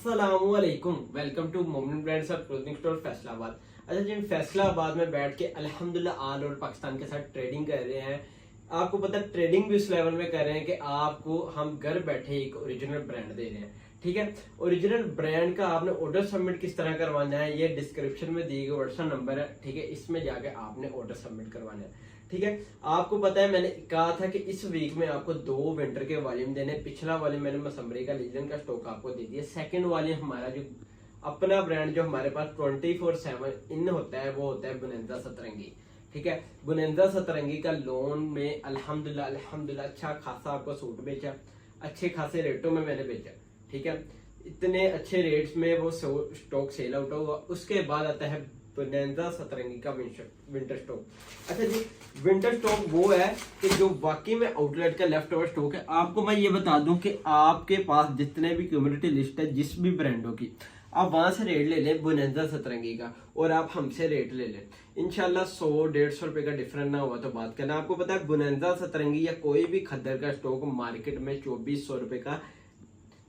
अस्सलामुअलैकुम, welcome to मोमिन brands और क्लोथिंग स्टोर फैसलाबाद। अच्छा जी, फैसलाबाद में बैठ के अल्हम्दुलिल्लाह ऑल ओवर पाकिस्तान के साथ ट्रेडिंग कर रहे हैं। आपको पता है ट्रेडिंग भी उस लेवल में कर रहे हैं कि आपको हम घर बैठे एक ओरिजिनल ब्रांड दे रहे हैं। ठीक है, ओरिजिनल ब्रांड का आपने ऑर्डर सबमिट किस तरह करवाना है, ये डिस्क्रिप्शन में दिए गए व्हाट्सएप नंबर है। ठीक है, इसमें जाके आपने ऑर्डर सबमिट करवाना है। ठीक है, आपको पता है मैंने कहा था कि इस वीक में आपको 2 विंटर के वॉल्यूम देने। पिछला वॉल्यूम मैंने मसम्बरी का लीजन का स्टॉक आपको दे दिया। सेकंड वॉल्यूम हमारा जो अपना ब्रांड जो हमारे पास 24/7 इन होता है वो होता है बुनंदा सतरंगी। ठीक है, बुनंदा सतरंगी का लोन में अल्हम्दुलिल्लाह अच्छा खासा आपको सूट बेचा, अच्छे खासे रेटों में मैंने बेचा। ठीक है, इतने अच्छे रेट्स में वो स्टॉक सेल आउट होगा। उसके बाद आता है बुनंदा सतरंगी का विंटर स्टॉक। अच्छा जी, विंटर स्टॉक वो है कि जो वाकई में आउटलेट का लेफ्ट ओवर स्टॉक है। आपको मैं ये बता दूं कि आपके पास जितने भी कम्युनिटी लिस्ट है जिस भी ब्रांडों की, आप वहां से रेट ले लें बुनंदा सतरंगी का और आप हमसे रेट ले लें। इंशाल्लाह 100-150 रुपए का डिफरेंस ना हुआ तो बात करना। आपको पता है बुनंदा सतरंगी या कोई भी खद्दर का स्टॉक मार्केट में 2400 रुपए का,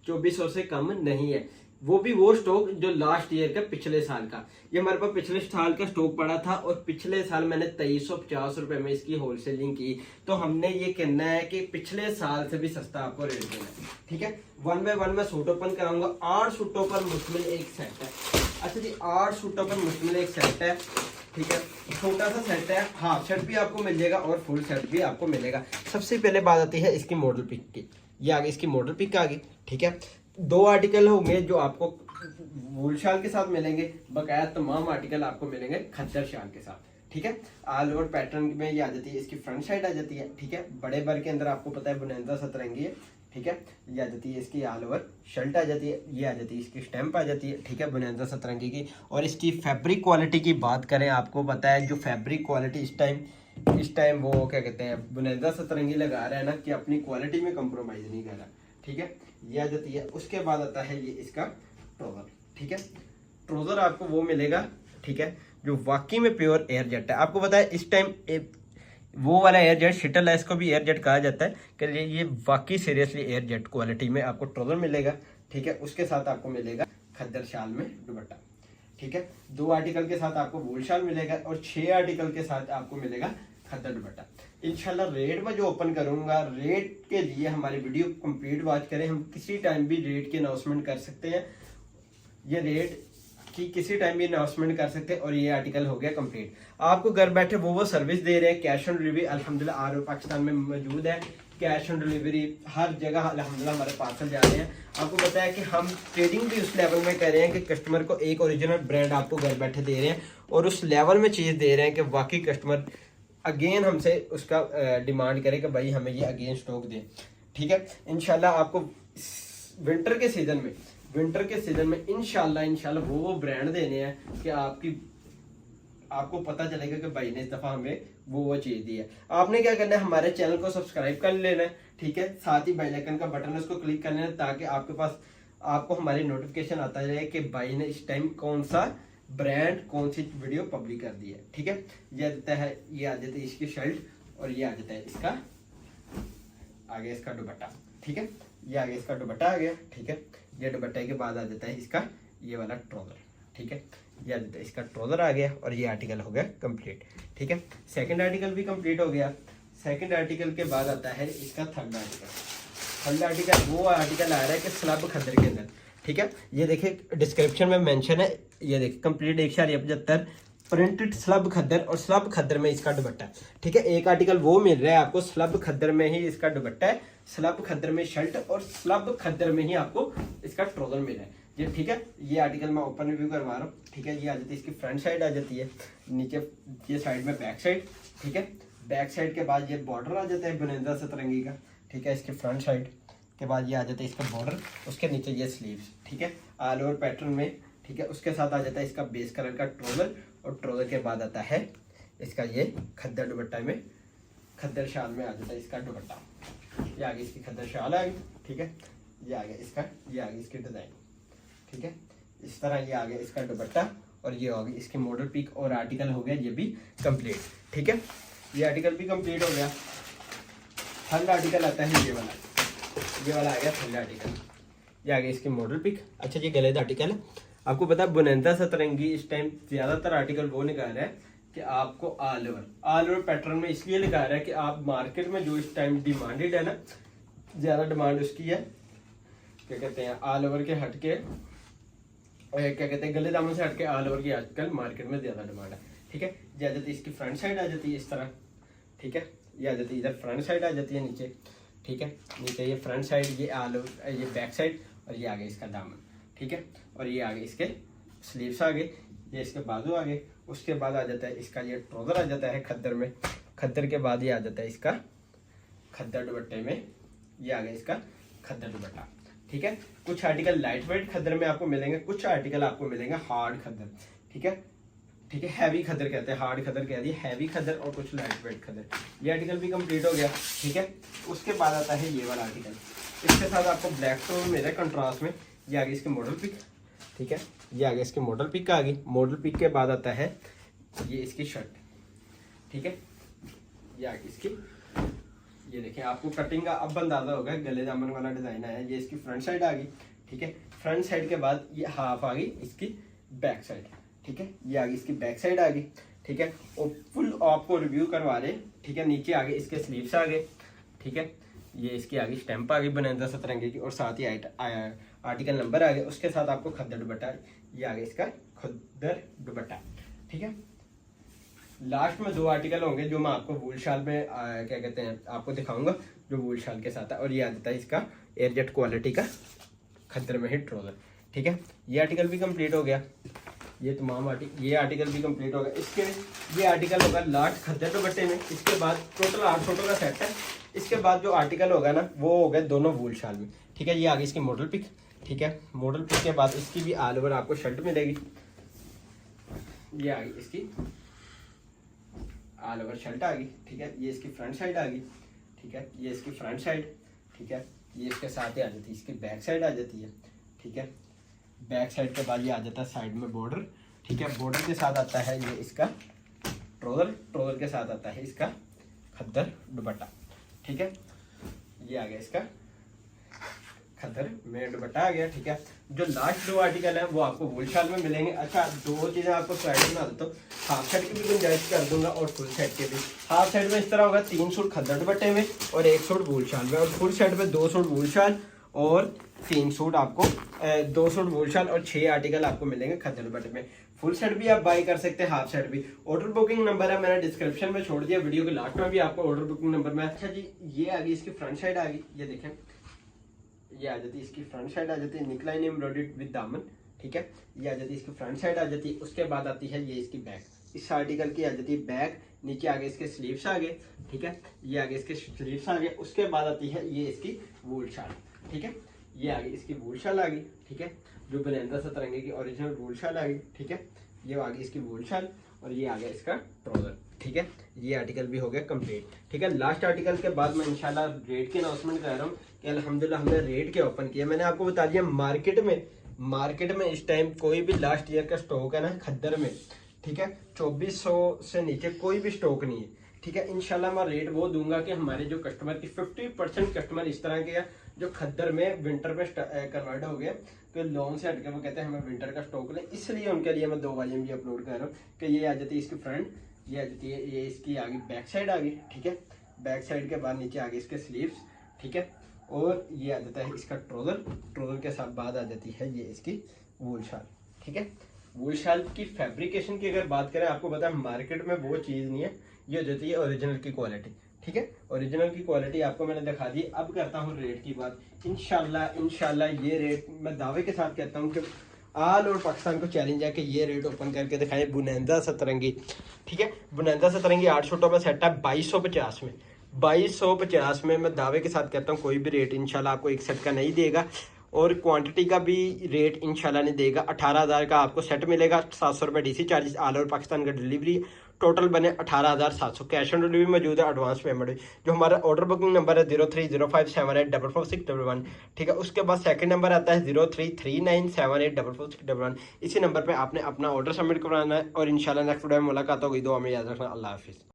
2400 से कम नहीं है। वो भी वो स्टॉक जो लास्ट ईयर का, पिछले साल का। ये हमारे पास पिछले साल का स्टॉक पड़ा था और पिछले साल मैंने 2350 रुपए में इसकी होलसेलिंग की। तो हमने ये कहना है कि पिछले साल से भी सस्ता आपको रेट देना है। ठीक है, 1 बाय 1 मैं सूट ओपन कराऊंगा। 8 सूटों पर मुश्तमिल एक सेट है। अच्छा जी, 8 सूटों पर मुश्तमिल एक सेट है। ठीक है, छोटा सा सेट है, हाफ सेट भी आपको मिल जाएगा और फुल सेट भी आपको मिलेगा। सबसे पहले बात आती है इसकी मॉडल पिक की। ये आगे इसकी मॉडल पिक आ गई। ठीक है, 2 आर्टिकल होंगे जो आपको वूल शाल के साथ मिलेंगे, बकाया तमाम आर्टिकल आपको मिलेंगे खद्दर शाल के साथ। ठीक है, ऑल ओवर पैटर्न में ये आ जाती है, इसकी फ्रंट साइड आ जाती है। ठीक है, बड़े बर के अंदर आपको पता है बुनंदा सतरंगी है। ठीक है, ये आ जाती है इसकी ऑल ओवर शर्ट आ जाती है, ये आ जाती है इसकी स्टैंप आ जाती है। ठीक है, बुनंदा सतरंगी की। और इसकी फैब्रिक क्वालिटी की बात करें, आपको पता है जो फैब्रिक क्वालिटी इस टाइम वो क्या कहते हैं बुनंदा सतरंगी लगा रहा है ना, कि अपनी क्वालिटी में कम्प्रोमाइज नहीं कर रहा। ठीक है, ये आ जाती है। उसके बाद आता है ये इसका ट्राउजर। ठीक है, ट्राउजर आपको वो मिलेगा, ठीक है, जो वाकई में प्योर एयर जेट है। आपको पता है इस टाइम वो वाला एयर जेट शिटल है, इसको भी एयर जेट कहा जाता है कि ये वाकई सीरियसली एयर जेट क्वालिटी में आपको ट्राउजर मिलेगा। ठीक है, उसके साथ आपको मिलेगा खद्दर शाल में दुपट्टा। ठीक है, 2 आर्टिकल के साथ आपको वूल शाल मिलेगा और 6 आर्टिकल के साथ आपको मिलेगा खद्दर दुपट्टा। इंशाल्लाह रेट में जो ओपन करूंगा, रेट के लिए हमारी वीडियो कंप्लीट वॉच करें। हम किसी टाइम भी रेट की अनाउंसमेंट कर सकते हैं, ये रेट की किसी टाइम भी अनाउंसमेंट कर सकते हैं। और ये आर्टिकल हो गया कंप्लीट। आपको घर बैठे वो सर्विस दे रहे हैं। कैश ऑन डिलीवरी अल्हम्दुलिल्लाह ऑल ओवर पाकिस्तान में मौजूद है। कैश ऑन डिलीवरी हर जगह अल्हम्दुलिल्लाह हमारे पार्सल जा रहे हैं। आपको पता है कि हम ट्रेडिंग भी उस लेवल में कर रहे हैं कि कस्टमर को एक ओरिजिनल ब्रांड आपको घर बैठे दे रहे हैं और उस लेवल में चीज़ दे रहे हैं कि वाकई कस्टमर अगेन हमसे उसका डिमांड करे कि भाई हमें ये अगेन स्टॉक दें। ठीक है, इंशाल्लाह आपको विंटर के सीजन में इंशाल्लाह वो ब्रांड देने हैं कि आपको पता चलेगा कि भाई ने इस दफा हमें वो चीज दी है। आपने क्या करना है, हमारे चैनल को सब्सक्राइब कर लेना है। ठीक है, साथ ही बेल आइकन का बटन है उसको क्लिक कर लेना है ताकि आपके पास आपको हमारी नोटिफिकेशन आता रहे कि भाई ने इस टाइम कौन सा ब्रांड कौन सी वीडियो पब्लिक कर दी है। ठीक है, ये आ जाता है, ये आ जाती है इसकी शर्ट और ये आ जाता है इसका आगे इसका दुपट्टा। ठीक है, ये आगे इसका दुपट्टा आ गया। ठीक है, ये दुपट्टे के बाद आ जाता है इसका ये वाला ट्राउजर। ठीक है, ये आ जाता है इसका ट्राउजर आ गया और ये आर्टिकल हो गया कंप्लीट। ठीक है, सेकंड आर्टिकल भी कंप्लीट हो गया। सेकंड आर्टिकल के बाद आता है इसका थर्ड आर्टिकल वो आर्टिकल आ रहा है कि स्लब खद्दर के अंदर। ठीक है, ये देखिए डिस्क्रिप्शन में मेंशन है, ये देखिए कंप्लीट 175 प्रिंटेड स्लब खद्दर और स्लब खद्दर में इसका दुपट्टा। ठीक है, एक आर्टिकल वो मिल रहा है आपको स्लब खद्दर में ही इसका दुपट्टा है, स्लब खद्दर में शर्ट और स्लब खद्दर में ही आपको इसका ट्राउजर मिल रहा है ये। ठीक है, ये आर्टिकल मैं ओपन रिव्यू करवा रहा हूँ। ठीक है, ये आ जाती है इसकी फ्रंट साइड आ जाती है, नीचे ये साइड में बैक साइड। ठीक है, बैक साइड के बाद ये बॉर्डर आ जाता है बुनंदा सतरंगी का। ठीक है, इसके फ्रंट साइड के बाद ये आ जाता है इसका बॉर्डर, उसके नीचे ये स्लीव्स। ठीक है, ऑल ओवर पैटर्न में। ठीक है, उसके साथ आ जाता है इसका बेस कलर का ट्राउजर और ट्राउजर के बाद आता है इसका ये खद्दर दुपट्टा में, खद्दर शाल में आ जाता है इसका दुपट्टा। ये आगे इसकी खद्दर शाल आ गई। ठीक है, ये आगे इसकी डिजाइन। ठीक है, इस तरह ये आगे इसका दुपट्टा और ये होगी इसकी मॉडल पिक और आर्टिकल हो गया ये भी कंप्लीट। ठीक है, ये आर्टिकल भी कंप्लीट हो गया। थर्ड आर्टिकल आता है ये वाला आ गया थर्ड आर्टिकल। ये आगे इसकी मॉडल पिक। अच्छा ये गले का आर्टिकल है। आपको पता है बुनंदा सतरंगी इस टाइम ज्यादातर आर्टिकल वो निकाल रहा है कि आपको ऑल ओवर पैटर्न में इसलिए निकाल रहा है कि आप मार्केट में जो इस टाइम डिमांडेड है ना, ज्यादा डिमांड उसकी है, क्या कहते हैं ऑल ओवर के हटके, क्या कहते हैं गले दामन से हटके ऑल ओवर की आजकल मार्केट में ज्यादा डिमांड है। ठीक है, ये आ जाती है इसकी फ्रंट साइड आ जाती है इस तरह। ठीक है, ये आ जाती है इधर फ्रंट साइड आ जाती है नीचे। ठीक है, नीचे ये फ्रंट साइड, ये ऑल ओवर, ये बैक साइड, और ये आगे इसका दामन। ठीक है, और ये आगे इसके स्लीव्स आ गए, ये इसके बाजू आ गए। उसके बाद आ जाता है इसका ये ट्राउजर आ जाता है खद्दर में। खद्दर के बाद ये आ जाता है इसका खद्दर दुपट्टे में, ये आ गया इसका खद्दर दुपट्टा। ठीक है, कुछ आर्टिकल लाइट वेट खद्दर में आपको मिलेंगे, कुछ आर्टिकल आपको मिलेंगे हार्ड खद्दर। ठीक है, ठीक है, हैवी खद्दर कहते हैं, हार्ड खद्दर कह दिए, हैवी खद्दर, और कुछ लाइट वेट खद्दर। ये आर्टिकल भी कंप्लीट हो गया। ठीक है, उसके बाद आता है ये वाला आर्टिकल, इसके साथ आपको ब्लैक टोन मेरे कंट्रास्ट में। ये आगे इसकी मॉडल पिक। ठीक है, ये आगे इसकी मॉडल पिक आ गई। मॉडल पिक के बाद आता है ये इसकी शर्ट। ठीक है, ये आगे इसकी, ये देखिए आपको कटिंग का अब अंदाजा होगा, गले दामन वाला डिजाइन है। ये इसकी फ्रंट साइड आ गई। ठीक है, फ्रंट साइड के बाद ये हाफ आ गई इसकी बैक साइड। ठीक है, ये आगे इसकी बैक साइड आ गई। ठीक है, और फुल आपको रिव्यू करवा रहे। ठीक है, नीचे आगे इसके स्लीव्स आ गए। ठीक है, ये इसकी आगे स्टैंप आ गई बुनंदा सतरंगी की, और साथ ही आर्टिकल नंबर आ गया। उसके साथ आपको खद्दर दुपट्टा, ये आगे इसका खद्दर दुपट्टा। ठीक है, लास्ट में 2 आर्टिकल होंगे जो मैं आपको वूल शाल में क्या कहते हैं आपको दिखाऊंगा, जो वूल शाल के साथ है। और ये आ जाता है इसका एयरजेट क्वालिटी का खद्दर में ही ट्राउजर। ठीक है, ये आर्टिकल भी कंप्लीट हो गया। ये तमाम ये आर्टिकल भी कंप्लीट हो गया। इसके ये आर्टिकल होगा लास्ट खद्दर दुपट्टे में। इसके बाद टोटल 8 फोटो का सेट है। इसके बाद जो आर्टिकल होगा ना वो हो गए दोनों वूल शाल में। ठीक है, ये आगे इसकी मॉडल पिक। ठीक है, मॉडल पिक के बाद इसकी भी ऑल ओवर आपको शर्ट मिलेगी। ये आ गई इसकी ऑल ओवर शर्ट आ गई। ठीक है, ये इसकी फ्रंट साइड आ गई। ठीक है, ये इसकी फ्रंट साइड। ठीक है, ये इसके साथ ही आ जाती है इसकी बैक साइड आ जाती है। ठीक है, बैक साइड के बाद ये आ जाता है साइड में बॉर्डर। ठीक है, बॉर्डर के साथ आता है ये इसका ट्राउजर। ट्राउजर के साथ आता है इसका खद्दर दुपट्टा। ठीक है, ये आ गया इसका खद्दर में दुपट्टा आ गया। ठीक है, जो लास्ट 2 आर्टिकल है वो आपको वूल शाल में मिलेंगे। अच्छा, 2 चीजें आपको साइड बना देता हूँ, हाफ साइड की भी गुंजाइश कर दूंगा और फुल साइड के भी। हाफ साइड में इस तरह होगा 3 सूट खद्दर दुपट्टे में और 1 सूट वूल शाल में, और फुल साइड में 2 सूट वूल शाल और 3 सूट आपको 2 सूट वूल शाल और 6 आर्टिकल आपको मिलेंगे खद्दर दुपट्टे में। फुल सेट भी आप बाई कर सकते हैं, हाफ सेट भी। ऑर्डर बुकिंग नंबर है मैंने डिस्क्रिप्शन में छोड़ दिया, वीडियो के लास्ट में भी आपको ऑर्डर बुकिंग नंबर में। अच्छा जी, ये आ गई इसकी फ्रंट साइड आ गई। ये देखें, ये आ जाती है इसकी फ्रंट साइड आ जाती है निकलाइन एम्ब्रॉयडर्ड विद दामन। ठीक है, ये आ जाती है इसकी फ्रंट साइड आ जाती है। उसके बाद आती है ये इसकी बैक, इस आर्टिकल की आ जाती है बैक। नीचे आगे इसके स्लीव्स आ गए। ठीक है, ये आगे इसके स्लीव्स आ गए। उसके बाद आती है ये इसकी वूल शाल। ठीक है, ये आगे इसकी वूल शाल आ गई। ठीक है, जो बुनंदा सतरंगी की ओरिजिनल वूल शाल आ गई। ठीक है, ये आगे इसकी वूल शाल और ये आ गया इसका ट्राउजर। ठीक है, ये आर्टिकल भी हो गया कंप्लीट। ठीक है, लास्ट आर्टिकल के बाद मैं इंशाल्लाह रेट की अनाउंसमेंट कर रहा हूँ कि अल्हम्दुलिल्लाह हमने रेट के ओपन किया। मैंने आपको बता दिया मार्केट में इस टाइम कोई भी लास्ट ईयर का स्टॉक है ना खद्दर में। ठीक है, 2400 से नीचे कोई भी स्टॉक नहीं है। ठीक है, इंशाल्लाह मैं रेट वो दूंगा कि हमारे जो कस्टमर की 50% कस्टमर इस तरह के हैं जो खद्दर में विंटर में कन्वर्ट हो गए, तो लॉन्ग से हटके वो कहते हैं हमें विंटर का स्टॉक लें, इसलिए उनके लिए मैं 2 वॉल्यूम भी अपलोड कर रहा हूँ कि ये आ जाती है इसकी फ्रंट, ये आ जाती है ये इसकी आगे बैक साइड आ गई। ठीक है, बैक साइड के बाद नीचे आगे इसके स्लीव्स। ठीक है, और ये आ जाता है इसका ट्राउजर के साथ बाद आ जाती है ये इसकी वूल शाल। ठीक है, वूल शाल की फैब्रिकेशन की अगर बात करें, आपको पता है मार्केट में वो चीज़ नहीं है, ये हो जाती है ओरिजिनल की क्वालिटी। ठीक है, ओरिजिनल की क्वालिटी आपको मैंने दिखा दी। अब करता हूँ रेट की बात। इंशाल्लाह ये रेट मैं दावे के साथ कहता हूँ कि ऑल ओवर पाकिस्तान को चैलेंज है कि ये रेट ओपन करके दिखाएं बुनंदा सतरंगी। ठीक है, बुनंदा सतरंगी 8 शूटों में सेट है 2250 में। 2250 में मैं दावे के साथ कहता हूँ कोई भी रेट इंशाल्लाह आपको एक सेट का नहीं देगा, और क्वांटिटी का भी रेट इंशाल्लाह नहीं देगा। 18,000 का आपको सेट मिलेगा, 700 रुपये DC charges, all over Pakistan का डिलीवरी, टोटल बने 18,700। कैश ऑन डिलीवरी मौजूद है, एडवांस पेमेंट। जो हमारा ऑर्डर बुकिंग नंबर है 030578444611। ठीक है, उसके बाद सेकंड नंबर आता है 033978444611। इसी नंबर पे आपने अपना ऑर्डर सबमिट करवाना है, और इंशाल्लाह नेक्स्ट वीडियो में मुलाकात होगी। दुआ में याद रखना। अल्लाह हाफिज़।